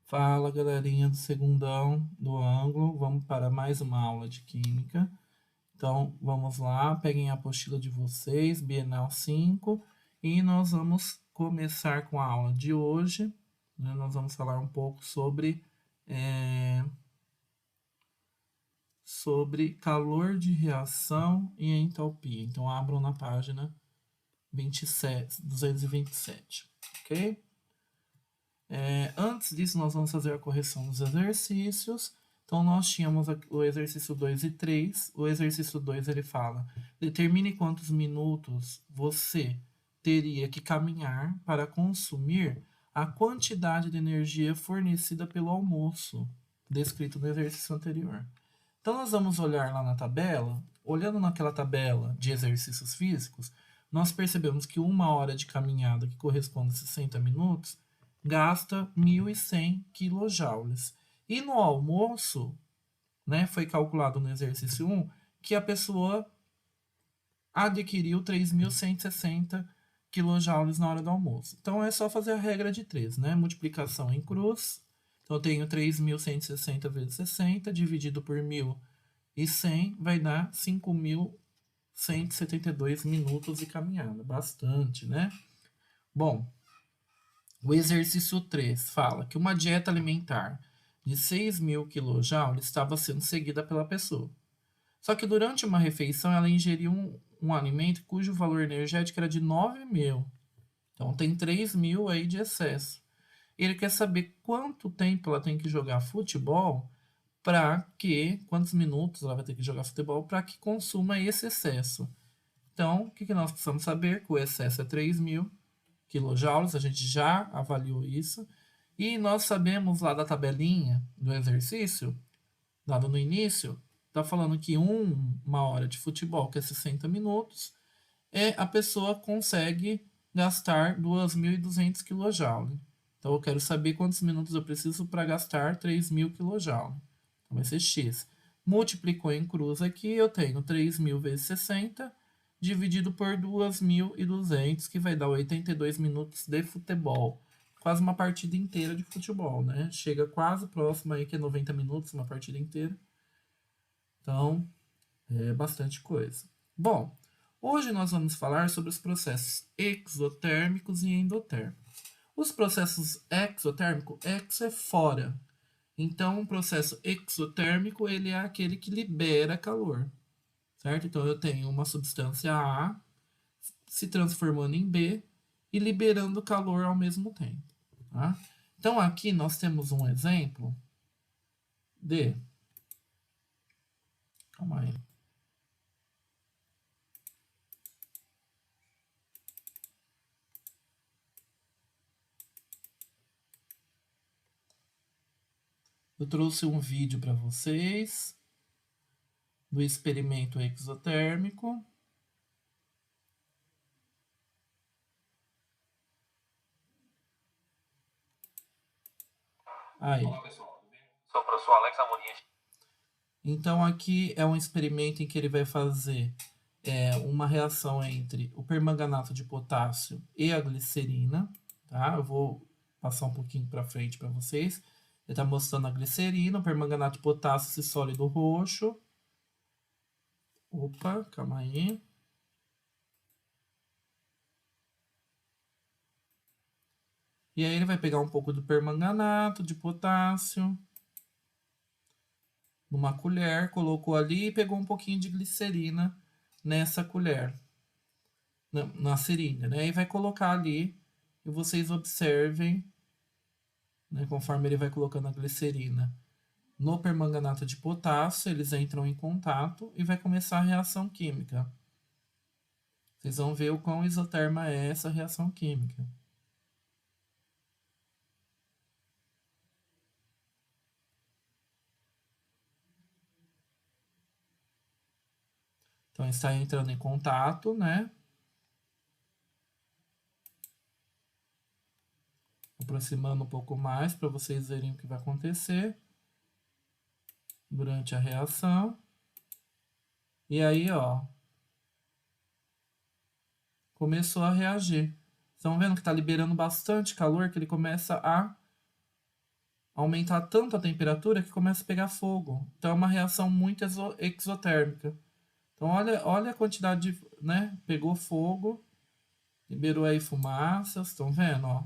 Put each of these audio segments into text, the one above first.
Fala, galerinha do segundão do ângulo. Vamos para mais uma aula de química. Então, vamos lá, peguem a apostila de vocês, Bienal 5, e nós vamos começar com a aula de hoje. Né? Nós vamos falar um pouco sobre calor de reação e entalpia. Então, abram na página 227, ok? Antes disso, nós vamos fazer a correção dos exercícios. Então, nós tínhamos o exercício 2 e 3. O exercício 2, ele fala: determine quantos minutos você teria que caminhar para consumir a quantidade de energia fornecida pelo almoço, descrito no exercício anterior. Então, nós vamos olhar lá na tabela. Olhando naquela tabela de exercícios físicos, nós percebemos que 1 hora de caminhada, que corresponde a 60 minutos, gasta 1.100 quilojoules. E no almoço, né, foi calculado no exercício 1 que a pessoa adquiriu 3.160 quilojoules na hora do almoço. Então é só fazer a regra de 3, né? Multiplicação em cruz. Então eu tenho 3.160 vezes 60 dividido por 1.100 vai dar 5.172 minutos de caminhada. Bastante, né? Bom, o exercício 3 fala que uma dieta alimentar de 6.000 kJ estava sendo seguida pela pessoa. Só que durante uma refeição ela ingeriu um alimento cujo valor energético era de 9.000. Então tem 3.000 aí de excesso. Ele quer saber quanto tempo ela tem que jogar futebol quantos minutos ela vai ter que jogar futebol para que consuma esse excesso. Então, o que nós precisamos saber? Que o excesso é 3.000 quilojoules, a gente já avaliou isso. E nós sabemos lá da tabelinha do exercício, dado no início, está falando que 1 hora de futebol, que é 60 minutos, a pessoa consegue gastar 2.200 quilojoules. Então eu quero saber quantos minutos eu preciso para gastar 3.000 quilojoules. Então vai ser X. Multiplicou em cruz aqui, eu tenho 3.000 vezes 60 dividido por 2.200, que vai dar 82 minutos de futebol. Quase uma partida inteira de futebol, né? Chega quase próximo aí, que é 90 minutos, uma partida inteira. Então, é bastante coisa. Bom, hoje nós vamos falar sobre os processos exotérmicos e endotérmicos. Os processos exotérmicos, ex é fora. Então, um processo exotérmico, ele é aquele que libera calor. Certo? Então, eu tenho uma substância A se transformando em B e liberando calor ao mesmo tempo. Tá? Então, aqui nós temos um exemplo de... Calma aí. Eu trouxe um vídeo para vocês do experimento exotérmico. Aí. Olá, pessoal, tudo bem? Sou o professor Alex Amorim. Então, aqui é um experimento em que ele vai fazer uma reação entre o permanganato de potássio e a glicerina. Tá? Eu vou passar um pouquinho para frente para vocês. Ele está mostrando a glicerina, o permanganato de potássio, esse sólido roxo. Opa, calma aí. E aí ele vai pegar um pouco do permanganato de potássio numa colher, colocou ali e pegou um pouquinho de glicerina nessa colher, na seringa, né? E vai colocar ali e vocês observem, né, conforme ele vai colocando a glicerina no permanganato de potássio, eles entram em contato e vai começar a reação química. Vocês vão ver o quão isoterma é essa reação química. Então está entrando em contato, né? Aproximando um pouco mais para vocês verem o que vai acontecer durante a reação. E aí, ó, começou a reagir. Estão vendo que está liberando bastante calor, que ele começa a aumentar tanto a temperatura que começa a pegar fogo. Então é uma reação muito exotérmica. Então olha a quantidade de, né? Pegou fogo, liberou aí fumaças, estão vendo, ó?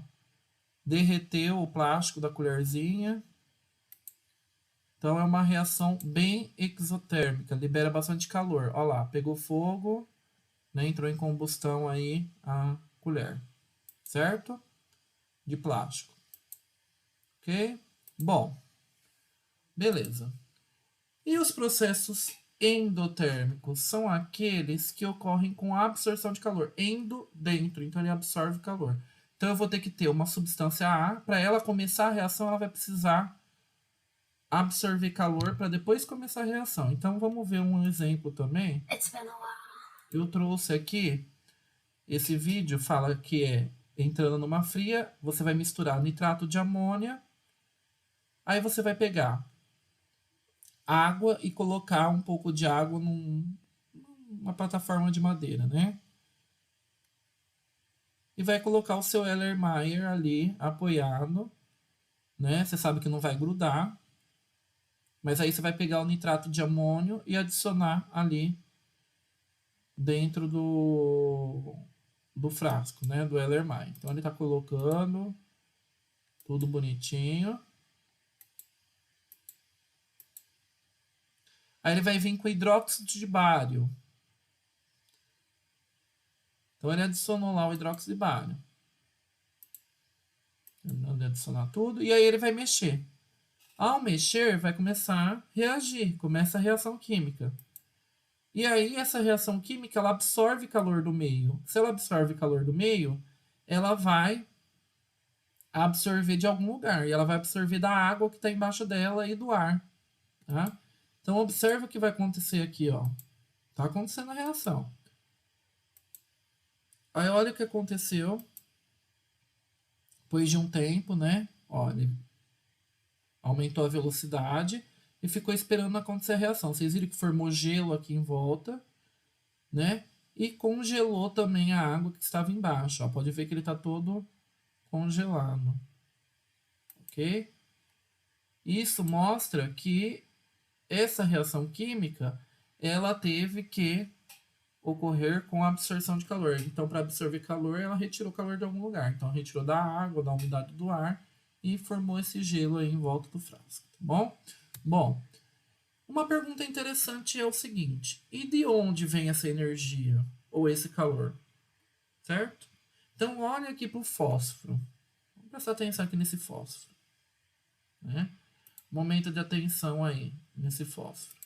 Derreteu o plástico da colherzinha. Então é uma reação bem exotérmica, libera bastante calor. Olha lá, pegou fogo, né? Entrou em combustão aí a colher, certo? De plástico. Ok? Bom, beleza. E os processos endotérmicos são aqueles que ocorrem com a absorção de calor. Endo, dentro, então ele absorve calor. Então eu vou ter que ter uma substância A, para ela começar a reação, ela vai precisar absorver calor para depois começar a reação. Então vamos ver um exemplo também. Eu trouxe aqui, esse vídeo fala que é entrando numa fria, você vai misturar nitrato de amônia, aí você vai pegar água e colocar um pouco de água numa plataforma de madeira, né? E vai colocar o seu Erlenmeyer ali apoiado, né? Você sabe que não vai grudar, mas aí você vai pegar o nitrato de amônio e adicionar ali dentro do frasco, né? Do Erlenmeyer. Então ele está colocando tudo bonitinho. Aí ele vai vir com hidróxido de bário. Então ele adicionou lá o hidróxido de bário. Terminando de adicionar tudo. E aí ele vai mexer. Ao mexer, vai começar a reagir. Começa a reação química. E aí essa reação química, ela absorve calor do meio. Se ela absorve calor do meio, ela vai absorver de algum lugar. E ela vai absorver da água que está embaixo dela e do ar. Tá? Então observa o que vai acontecer aqui, ó. Tá acontecendo a reação. Aí olha o que aconteceu. Depois de um tempo, né? Olha, aumentou a velocidade e ficou esperando acontecer a reação. Vocês viram que formou gelo aqui em volta, né? E congelou também a água que estava embaixo. Ó. Pode ver que ele está todo congelado. Ok? Isso mostra que essa reação química, ela teve que ocorrer com a absorção de calor. Então, para absorver calor, ela retirou calor de algum lugar. Então, retirou da água, da umidade do ar e formou esse gelo aí em volta do frasco, tá bom? Bom, uma pergunta interessante é o seguinte: e de onde vem essa energia ou esse calor? Certo? Então, olha aqui para o fósforo. Vamos prestar atenção aqui nesse fósforo. Né? Momento de atenção aí nesse fósforo.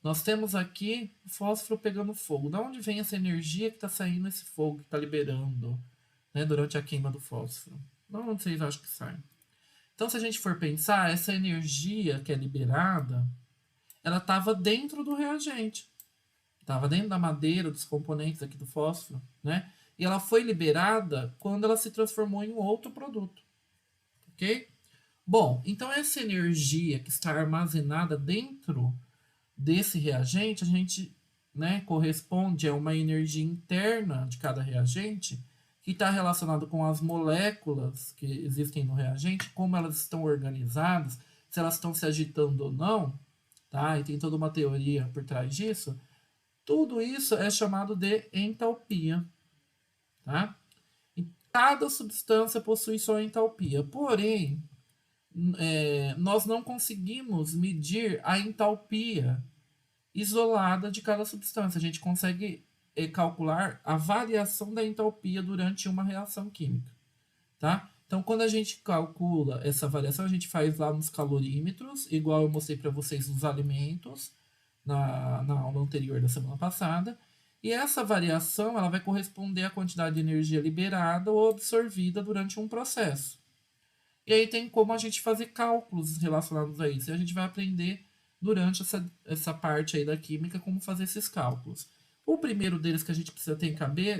Nós temos aqui o fósforo pegando fogo. Da onde vem essa energia que está saindo esse fogo que está liberando, né, durante a queima do fósforo? Da onde vocês acham que sai? Então, se a gente for pensar, essa energia que é liberada, ela estava dentro do reagente. Estava dentro da madeira, dos componentes aqui do fósforo, né? E ela foi liberada quando ela se transformou em outro produto. Ok? Bom, então essa energia que está armazenada dentro desse reagente, a gente, né, corresponde a uma energia interna de cada reagente que está relacionado com as moléculas que existem no reagente, como elas estão organizadas, se elas estão se agitando ou não, tá? E tem toda uma teoria por trás disso. Tudo isso é chamado de entalpia, tá? E cada substância possui sua entalpia, porém, nós não conseguimos medir a entalpia isolada de cada substância. A gente consegue calcular a variação da entalpia durante uma reação química, tá? Então, quando a gente calcula essa variação, a gente faz lá nos calorímetros, igual eu mostrei para vocês nos alimentos, na aula anterior da semana passada. E essa variação ela vai corresponder à quantidade de energia liberada ou absorvida durante um processo. E aí tem como a gente fazer cálculos relacionados a isso. E a gente vai aprender durante essa parte aí da química como fazer esses cálculos. O primeiro deles que a gente precisa ter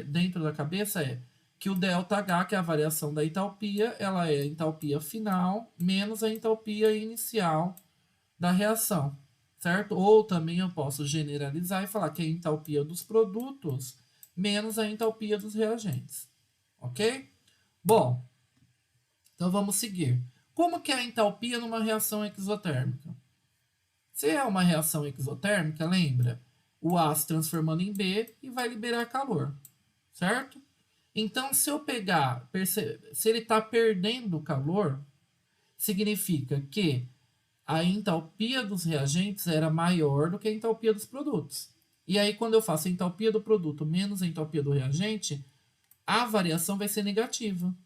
dentro da cabeça é que o ΔH, que é a variação da entalpia, ela é a entalpia final menos a entalpia inicial da reação, certo? Ou também eu posso generalizar e falar que é a entalpia dos produtos menos a entalpia dos reagentes, ok? Bom, então vamos seguir. Como que é a entalpia numa reação exotérmica? Se é uma reação exotérmica, lembra? O A se transformando em B e vai liberar calor, certo? Então, se eu pegar, se ele está perdendo calor, significa que a entalpia dos reagentes era maior do que a entalpia dos produtos. E aí, quando eu faço a entalpia do produto menos a entalpia do reagente, a variação vai ser negativa.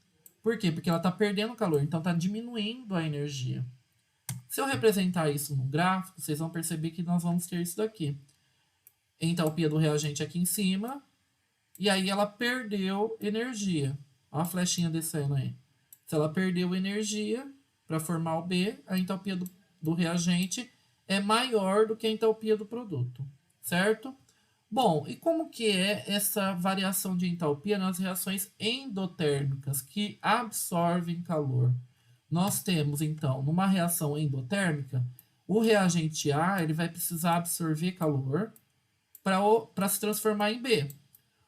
Por quê? Porque ela está perdendo calor, então está diminuindo a energia. Se eu representar isso no gráfico, vocês vão perceber que nós vamos ter isso daqui. Entalpia do reagente aqui em cima, e aí ela perdeu energia. Olha a flechinha descendo aí. Se ela perdeu energia para formar o B, a entalpia do reagente é maior do que a entalpia do produto, certo? Bom, e como que é essa variação de entalpia nas reações endotérmicas que absorvem calor? Nós temos, então, numa reação endotérmica, o reagente A ele vai precisar absorver calor para se transformar em B.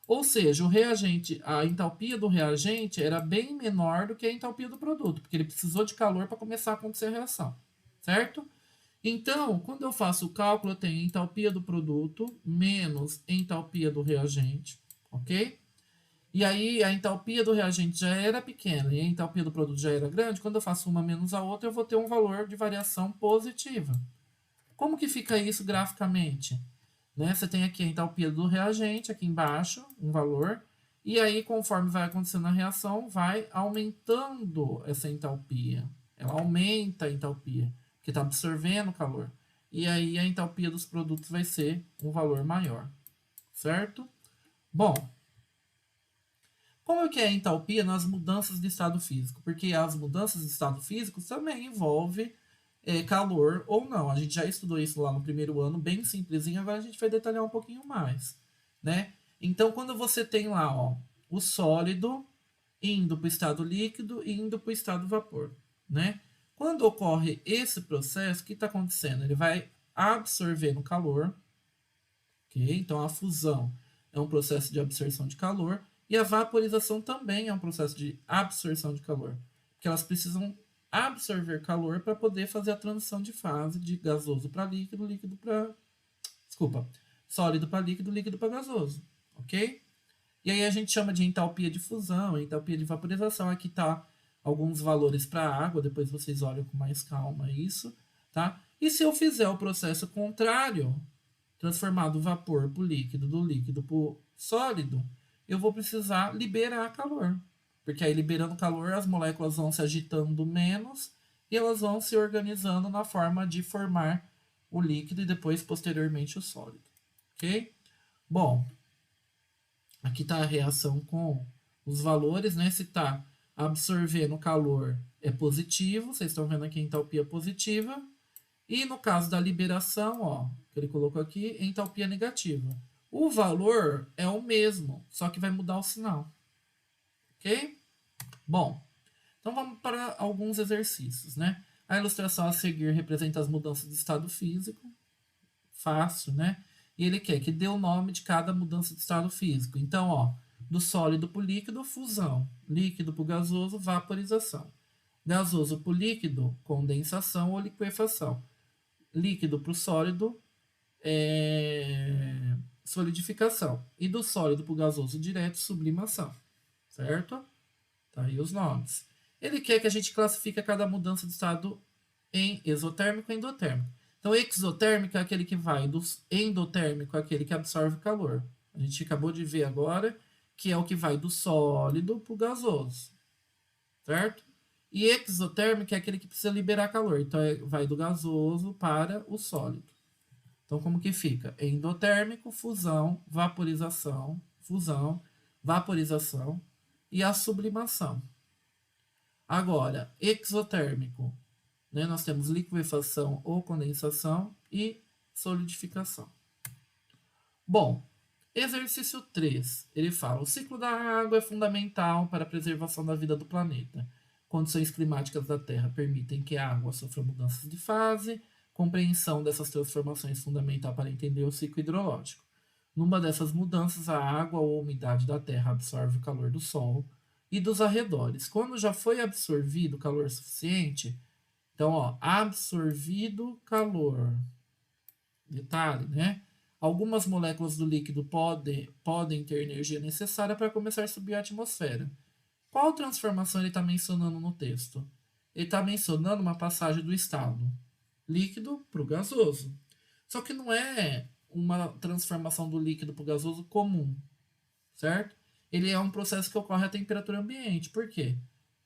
Ou seja, o reagente, a entalpia do reagente era bem menor do que a entalpia do produto, porque ele precisou de calor para começar a acontecer a reação, certo? Então, quando eu faço o cálculo, eu tenho entalpia do produto menos entalpia do reagente, ok? E aí a entalpia do reagente já era pequena e a entalpia do produto já era grande. Quando eu faço uma menos a outra, eu vou ter um valor de variação positiva. Como que fica isso graficamente? Né? Você tem aqui a entalpia do reagente, aqui embaixo, um valor. E aí, conforme vai acontecendo a reação, vai aumentando essa entalpia. Ela aumenta a entalpia, porque está absorvendo calor. E aí a entalpia dos produtos vai ser um valor maior. Certo? Bom, como que é a entalpia nas mudanças de estado físico? Porque as mudanças de estado físico também envolvem calor ou não. A gente já estudou isso lá no primeiro ano, bem simplesinho, agora a gente vai detalhar um pouquinho mais, né? Então, quando você tem lá, ó, o sólido indo para o estado líquido e indo para o estado vapor, né? Quando ocorre esse processo, o que está acontecendo? Ele vai absorvendo calor, ok? Então, a fusão é um processo de absorção de calor e a vaporização também é um processo de absorção de calor, porque elas precisam absorver calor para poder fazer a transição de fase de gasoso para líquido, líquido para. Desculpa, sólido para líquido, líquido para gasoso, ok? E aí a gente chama de entalpia de fusão, entalpia de vaporização. Aqui tá alguns valores para a água, depois vocês olham com mais calma isso, tá? E se eu fizer o processo contrário, transformar do vapor para o líquido, do líquido para o sólido, eu vou precisar liberar calor. Porque aí, liberando calor, as moléculas vão se agitando menos e elas vão se organizando na forma de formar o líquido e depois, posteriormente, o sólido. Ok? Bom, aqui está a reação com os valores, né? Se está absorvendo calor é positivo, vocês estão vendo aqui a entalpia positiva. E no caso da liberação, ó, que ele colocou aqui, entalpia negativa. O valor é o mesmo, só que vai mudar o sinal. Ok? Bom, então vamos para alguns exercícios, né? A ilustração a seguir representa as mudanças de estado físico. Fácil, né? E ele quer que dê o nome de cada mudança de estado físico. Então, ó, do sólido para o líquido, fusão. Líquido para o gasoso, vaporização. Gasoso para o líquido, condensação ou liquefação. Líquido para o sólido, solidificação. E do sólido para o gasoso direto, sublimação. Certo? Tá aí os nomes. Ele quer que a gente classifique cada mudança de estado em exotérmico e endotérmico. Então, exotérmico é aquele que vai do endotérmico, aquele que absorve calor. A gente acabou de ver agora que é o que vai do sólido para o gasoso. Certo? E exotérmico é aquele que precisa liberar calor. Então, vai do gasoso para o sólido. Então, como que fica? Endotérmico, fusão, vaporização, e a sublimação. Agora, exotérmico, né? Nós temos liquefação ou condensação e solidificação. Bom, exercício 3, ele fala: o ciclo da água é fundamental para a preservação da vida do planeta. Condições climáticas da Terra permitem que a água sofra mudanças de fase. Compreensão dessas transformações é fundamental para entender o ciclo hidrológico. Numa dessas mudanças, a água ou a umidade da Terra absorve o calor do Sol, e dos arredores. Quando já foi absorvido calor suficiente, então, ó, absorvido calor. Detalhe, né? Algumas moléculas do líquido podem ter energia necessária para começar a subir a atmosfera. Qual transformação ele está mencionando no texto? Ele está mencionando uma passagem do estado líquido para o gasoso. Só que não é uma transformação do líquido para o gasoso comum, certo? Ele é um processo que ocorre à temperatura ambiente. Por quê?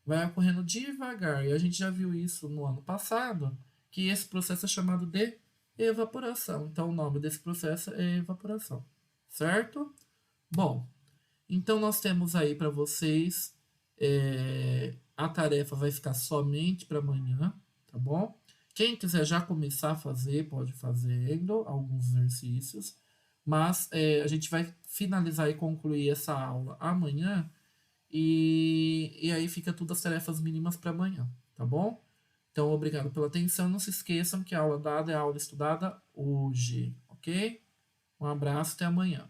Vai ocorrendo devagar. E a gente já viu isso no ano passado, que esse processo é chamado de evaporação. Então, o nome desse processo é evaporação, certo? Bom, então nós temos aí para vocês, a tarefa vai ficar somente para amanhã, tá bom? Quem quiser já começar a fazer, pode fazendo alguns exercícios, mas a gente vai finalizar e concluir essa aula amanhã e aí fica tudo as tarefas mínimas para amanhã, tá bom? Então, obrigado pela atenção. Não se esqueçam que a aula dada é a aula estudada hoje, ok? Um abraço, até amanhã.